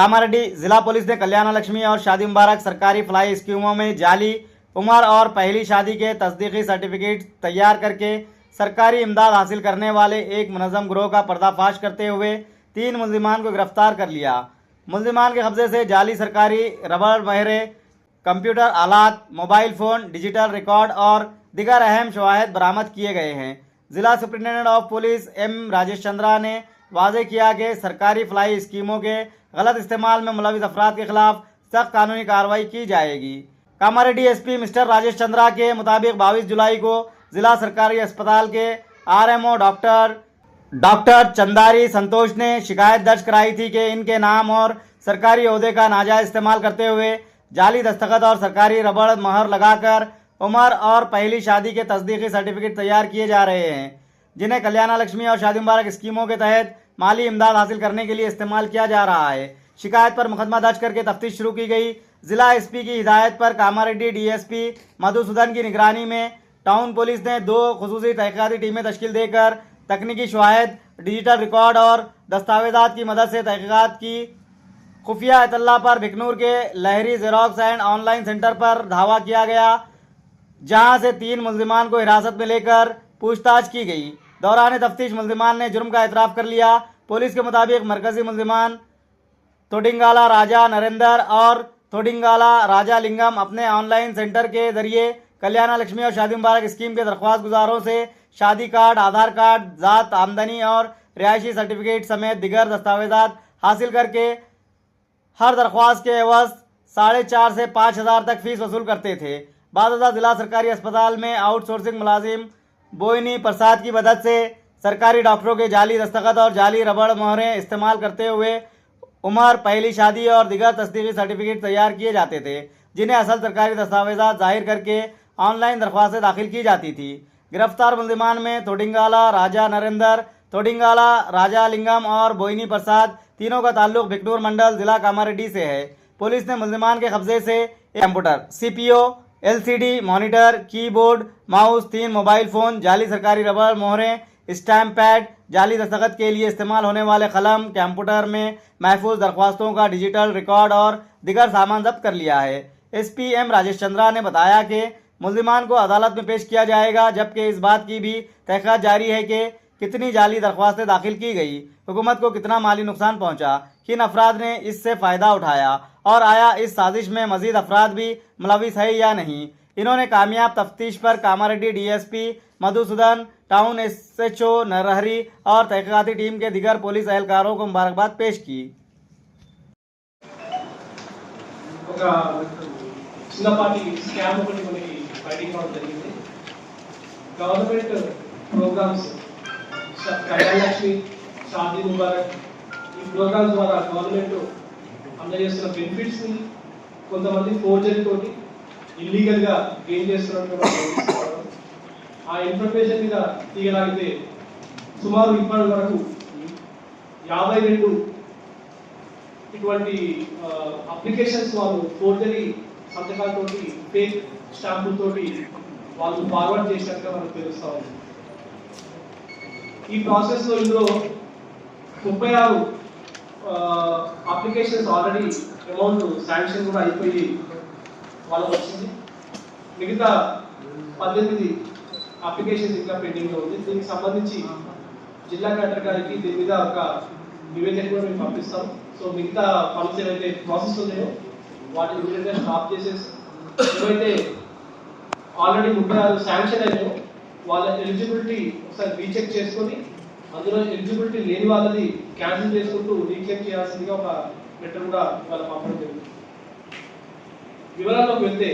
कामारेड्डी जिला पुलिस ने कल्याण लक्ष्मी और शादी मुबारक सरकारी फ्लाई स्कीमों में जाली उम्र और पहली शादी के तस्दीकी सर्टिफिकेट तैयार करके सरकारी इमदाद हासिल करने वाले एक मुनज़्ज़म गिरोह का पर्दाफाश करते हुए 3 मुल्ज़िमान को गिरफ्तार कर लिया। मुल्ज़िमान के कब्जे से जाली सरकारी रबड़ महरे, कंप्यूटर आलात, मोबाइल फ़ोन, डिजिटल रिकॉर्ड और दिगर अहम शवाहिद बरामद किए गए हैं। जिला superintendent of police M Rajesh Chandra ने वाज़ेह किया कि सरकारी फ्लाई स्कीमों के गलत इस्तेमाल में मुलविस अफराद के खिलाफ सख्त कानूनी कार्रवाई की जाएगी। कामारेड्डी एसपी मिस्टर राजेश चंद्रा के मुताबिक 22 जुलाई को जिला सरकारी अस्पताल के आरएमओ डॉक्टर चंदारी संतोष ने शिकायत दर्ज कराई थी कि इनके नाम और सरकारी ओहदे का नाजायज इस्तेमाल करते हुए जाली दस्तखत और सरकारी रबड़ मोहर लगाकर उम्र और पहली शादी के तस्दीकी सर्टिफिकेट तैयार किए जा रहे हैं, जिन्हें कल्याण लक्ष्मी और शादी मुबारक स्कीमों के तहत माली इमदाद हासिल करने के लिए इस्तेमाल किया जा रहा है। शिकायत पर मुकदमा दर्ज करके तफ्तीश शुरू की गई। जिला एसपी की हिदायत पर कामारेड्डी डीएसपी मधुसूदन की निगरानी में टाउन पुलिस ने 2 खुसूसी तहकीकाती टीमें तश्कील देकर तकनीकी शवाहिद, डिजिटल रिकॉर्ड और दस्तावेजात की मदद से तहकीकात की। खुफिया इतला पर बिकनूर के लहरी जेरोक्स एंड ऑनलाइन सेंटर पर धावा किया गया, जहां से 3 मुल्ज़िमान को हिरासत में लेकर पूछताछ की गई। दौरान तफ्तीश मुल्ज़िमान ने जुर्म का इतराफ़ कर लिया। पुलिस के मुताबिक मरकजी मुल्ज़िमान थोडिंगाला राजा नरेंद्र और थोडिंगाला राजा लिंगम अपने ऑनलाइन सेंटर के जरिए कल्याण लक्ष्मी और शादी मुबारक स्कीम के दरख्वास्त गुजारों से शादी कार्ड, आधार कार्ड, ज़ात, आमदनी और रिहायशी सर्टिफिकेट समेत दिगर दस्तावेजात हासिल करके हर दरख्वास्त के एवज 4,500 से 5,000 तक फीस वसूल करते थे। बादशाह जिला सरकारी अस्पताल में आउटसोर्सिंग मुलाजिम बोइनी प्रसाद की मदद से सरकारी डॉक्टरों के जाली दस्तखत और जाली रबड़ मोहरें इस्तेमाल करते हुए उम्र, पहली शादी और दिगर तस्दीकी सर्टिफिकेट तैयार किए जाते थे, जिन्हें असल सरकारी दस्तावेजात जाहिर करके ऑनलाइन दरख्वास्तें दाखिल की जाती थी। गिरफ्तार मुल्ज़िमान में थोडिंगाला राजा नरेंद्र, थोडिंगाला राजा लिंगम और बोइनी प्रसाद तीनों का ताल्लुक बिकनूर मंडल जिला कामारेड्डी से है। पुलिस ने मुल्ज़िमान के कब्जे से एक computer, CPO, LCD monitor, keyboard, mouse, 3 mobile phone, जाली सरकारी रबड़ मोहरें, स्टैम्प पैड, जाली दस्तखत के लिए इस्तेमाल होने वाले कलम, कंप्यूटर में महफूज दरख्वास्तों का डिजिटल रिकॉर्ड और दिगर सामान जब्त कर लिया है। एसपी एम राजेश चंद्रा ने बताया कि मुल्ज़िमान को अदालत में पेश किया जाएगा, जबकि इस बात की भी तहकीकात जारी है कि कितनी जाली दरख्वास्तें दाखिल की गई, हुकूमत को कितना माली नुकसान पहुंचा, किन अफराद ने इससे फ़ायदा उठाया और आया इस साजिश में मजीद अफराद भी मुलविस है या नहीं। इन्होंने कामयाब तफ्तीश पर Kamareddy DSP Madhusudan, town SHO Narhari और तहकीकाती टीम के दिगर पुलिस एहलकारों को मुबारकबाद पेश की। కళ్యాణ లక్ష్మి, షాదీ ముబారక్ ఈ ప్రోగ్రామ్స్ ద్వారా గవర్నమెంట్ అందజేస్తున్న బెనిఫిట్స్ ని కొంతమంది ఫోర్జరీ తోటి ఇల్లీగల్ గా గెయిన్ చేస్తున్నట్టు ఆ ఇన్ఫర్మేషన్ మీద తీయలాగితే సుమారు ఇప్పటి వరకు 52 ఇటువంటి అప్లికేషన్స్ వాళ్ళు ఫోర్జరీ సంతకాలతోటి, ఫేక్ స్టాంపులతోటి వాళ్ళు ఫార్వర్డ్ చేసినట్టుగా మనకు తెలుస్తా ఉంది। ఈ ప్రాసెస్ లో ఇందులో 36 అప్లికేషన్స్ ఆల్రెడీ అమౌంట్ శాంక్షన్ కూడా అయిపోయి వాళ్ళకి వచ్చింది। మిగతా 18 అప్లికేషన్స్ ఇంకా పెండింగ్ లో ఉంది। దీనికి సంబంధించి జిల్లా కలెక్టర్ గారికి దీని మీద ఒక నివేదిక కూడా మేము పంపిస్తాం। సో మిగతా ఫండ్స్ ఏవైతే ప్రాసెస్ ఉన్నాయో వాటిని ఇమీడియట్గా స్టాప్ చేసేసి ఏవైతే ఆల్రెడీ 36 శాంక్షన్ అయినాయో వాళ్ళ ఎలిజిబిలిటీ ఒకసారి రీచెక్ చేసుకొని అందులో ఎలిజిబిలిటీ లేని వాళ్ళది క్యాన్సిల్ చేసుకుంటూ రీచెక్ చేయాల్సిందిగా ఒక లెటర్ కూడా వాళ్ళ పంపడం జరిగింది। వివరాల్లోకి వెళ్తే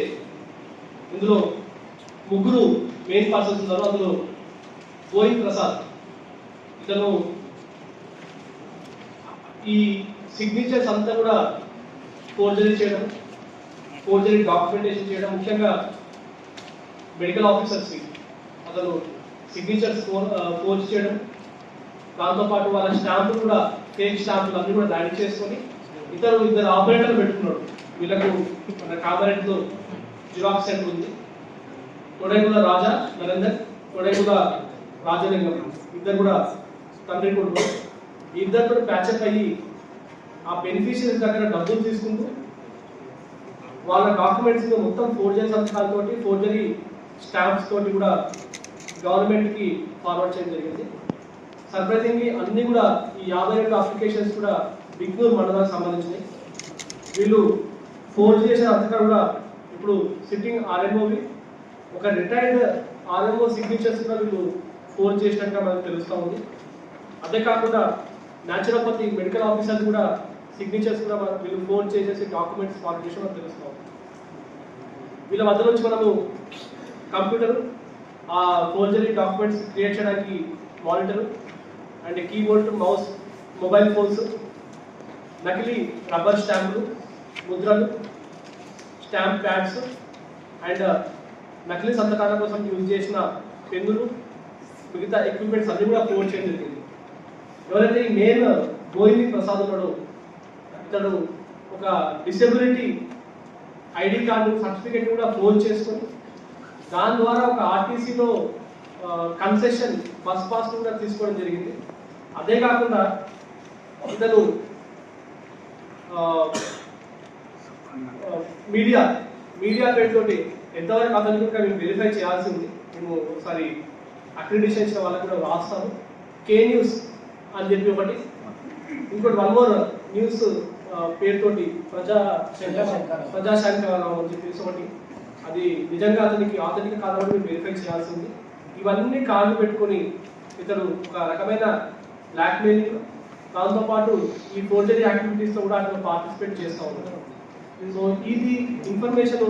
ఇందులో 3 మెయిన్ పర్సన్స్ ఉన్నారు। అందులో బోయిన్ ప్రసాద్, ఇతను ఈ సిగ్నేచర్స్ అంతా కూడా ఫోర్జరీ చేయడం, ఫోర్జరీ డాక్యుమెంటేషన్ చేయడం, ముఖ్యంగా మెడికల్ ఆఫీసర్స్ అతను సిగ్నేచర్స్ ఫోర్జ్ చేయడం, దాంతోపాటు వాళ్ళ స్టాంపులు కూడా ఫేక్ స్టాంపులు అన్ని కూడా దాడి చేసుకొని ఇద్దరు ఆపరేటర్లు పెట్టుకున్నాడు। వీళ్ళకు మన కామారెడ్డిలో జిరాక్స్ సెంటర్ ఉంది, తొడైగుల రాజా నరేందర్, తొడైగుల రాజలింగం, ఇద్దరు కూడా తండ్రి కొడుకు। ఇద్దరు ప్యాచప్ అయ్యి ఆ బెనిఫిషియరీస్ దగ్గర డబ్బులు తీసుకుంటూ వాళ్ళ డాక్యుమెంట్స్ మొత్తం ఫోర్జరీ సంతకాలతోటి ఫోర్జరీ స్టాంప్స్ తోటి కూడా గవర్నమెంట్కి ఫార్వర్డ్ చేయడం జరిగింది. సర్ప్రైజింగ్లీ అన్ని కూడా ఈ 52 అప్లికేషన్స్ కూడా బిగ్నూర్ మండలానికి సంబంధించినవి. వీళ్ళు ఫోర్జ్ చేసిన అంతగా కూడా ఇప్పుడు సిట్టింగ్ ఆర్ఎంఓవి ఒక రిటైర్డ్ ఆర్ఎంఓ సిగ్నేచర్స్ కూడా వీళ్ళు ఫోర్జ్ చేసినట్టుగా మనకు తెలుస్తూ ఉంది. అదే కాకుండా న్యాచురోపతి మెడికల్ ఆఫీసర్స్ కూడా సిగ్నేచర్స్ కూడా వీళ్ళు ఫోర్జ్ చేసేసి డాక్యుమెంట్స్ ఫార్వర్డ్ చేసి మనకు తెలుస్తూ ఉంది. వీళ్ళ మధ్య నుంచి మనము కంప్యూటర్, ఆ ఫోర్జరీ డాక్యుమెంట్స్ క్రియేట్ చేయడానికి monitor and keyboard, mouse, mobile phones, నకిలీ రబ్బర్ స్టాంపులు, ముద్రలు, స్టాంప్ ప్యాడ్స్ అండ్ నకిలీ సంతకాల కోసం యూజ్ చేసిన పెన్నులు, మిగతా ఎక్విప్మెంట్స్ అన్ని కూడా ఫోర్జ్ చేయడం జరిగింది. ఎవరైతే ఈ మెయిన్ గోవింది ప్రసాద్ ఉన్నాడో ఇతడు ఒక డిసెబిలిటీ ఐడి కార్డు సర్టిఫికేట్ కూడా ఫోర్జ్ చేసుకొని దాని ద్వారా ఒక ఆర్టీసీలో కన్సెషన్ బస్ పాస్ కూడా తీసుకోవడం జరిగింది. అదే కాకుండా ఇతను మీడియా పేరుతోటి ఎంతవరకు అతని కూడా మేము వెరిఫై చేయాల్సి ఉంది. మేము ఒకసారి అక్రిడిషన్ ఇచ్చిన వాళ్ళకి కూడా రాస్తాము. కే న్యూస్ అని చెప్పి ఒకటి, ఇంకోటి వన్ మోర్ న్యూస్ పేరుతోటి ప్రజాశంకరావు అని చెప్పేసి ఒకటి, అది నిజంగా అతనికి ఆధునిక కాలంలో మేము వెరిఫై చేయాల్సి ఉంది. ఇవన్నీ కార్డు పెట్టుకొని ఇతను ఒక రకమైన బ్లాక్మెయిలింగ్, దాంతోపాటు ఈ ఫోర్జరీ యాక్టివిటీస్లో కూడా అతను పార్టిసిపేట్ చేస్తూ ఉన్నారు. సో ఇది ఇన్ఫర్మేషన్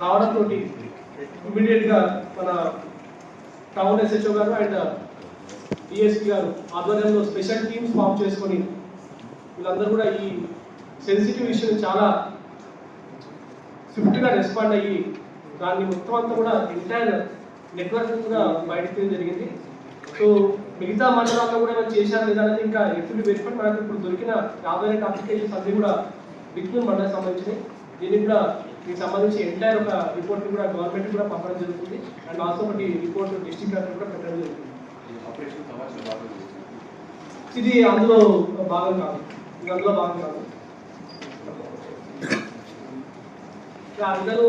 రావడంతో ఇమీడియట్గా మన టౌన్ ఎస్హెచ్ఓ గారు అండ్ డిఎస్పీ గారు ఆధ్వర్యంలో స్పెషల్ టీమ్స్ ఫామ్ చేసుకొని వీళ్ళందరూ కూడా ఈ సెన్సిటివ్ ఇష్యూని చాలా స్విఫ్ట్గా రెస్పాండ్ అయ్యి దాన్ని మొత్తం అంతా కూడా ఎంటైర్ నెట్వర్క్ కూడా బయటకు తీయడం జరిగింది. సో మిగతా మండలాల్లో కూడా మనం చేశారు లేదా అనేది ఇంకా ఎప్పుడు వెరిఫై మనకు ఇప్పుడు దొరికిన 52 అప్లికేషన్స్ అన్ని కూడా బిగ్నూర్ మండలానికి సంబంధించినవి. దీనికి కూడా దీనికి సంబంధించి ఎంటైర్ ఒక రిపోర్ట్ కూడా గవర్నమెంట్ కూడా పంపడం జరుగుతుంది. అండ్ ఆల్సో ఒకటి రిపోర్ట్ డిస్ట్రిక్ట్ కలెక్టర్ కూడా పెట్టడం జరుగుతుంది. ఇది అందులో భాగం కాదు, ఇది అందులో భాగం కాదు. అందరూ